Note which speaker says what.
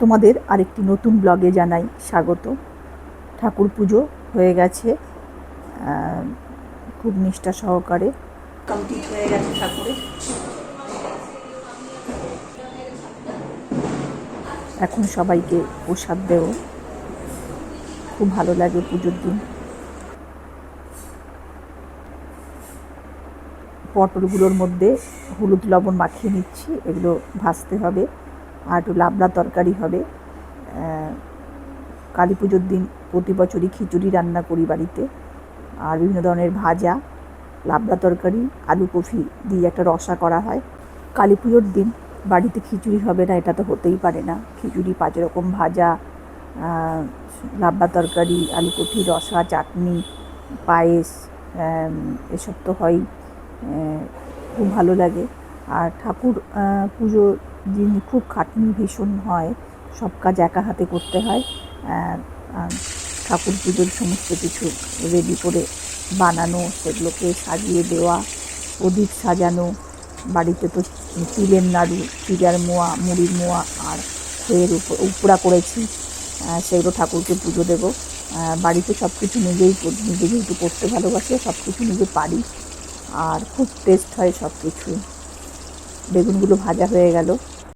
Speaker 1: তোমাদের আরেকটি নতুন ব্লগে জানাই স্বাগত। ঠাকুর পুজো হয়ে গেছে খুব নিষ্ঠা সহকারে, কমপ্লিট হয়ে গেছে ঠাকুরের। এখন সবাইকে প্রসাদ দেব, খুব ভালো লাগে পুজোর দিন। পটলগুলোর মধ্যে হলুদ লবণ মাখিয়ে নিচ্ছি, এগুলো ভাজতে হবে। আর একটু লাবড়া তরকারি হবে। কালী পুজোর দিন প্রতি বছরই খিচুড়ি রান্না করি বাড়িতে, আর বিভিন্ন ধরনের ভাজা, লাবড়া তরকারি, আলু কফি দিয়ে একটা রসা করা হয়। কালী পুজোর দিন বাড়িতে খিচুড়ি হবে না, এটা তো হতেই পারে না। খিচুড়ি 5 রকম ভাজা, লাবড়া তরকারি, আলু কফি, রসা, চাটনি, পায়েস, এসব তো হয়ই। খুব ভালো লাগে। আর ঠাকুর পুজোর দিন খুব খাটনি ভীষণ হয়, সব কাজ একা হাতে করতে হয়। ঠাকুর পুজোর সমস্ত কিছু রেডি করে বানানো, সেগুলোকে সাজিয়ে দেওয়া, প্রদীপ সাজানো, বাড়িতে তো তিলের নাড়ু, চিড়ার মোয়া, মুড়ির মোয়া আর খইয়ের উপরা করেছি, সেগুলো ঠাকুরকে পুজো দেবো। বাড়িতে সব কিছু নিজে যেহেতু করতে ভালোবাসি, সব কিছু নিজে পারি, আর খুব টেস্ট হয় সব কিছুই। বেগুনগুলো ভাজা হয়ে গেল,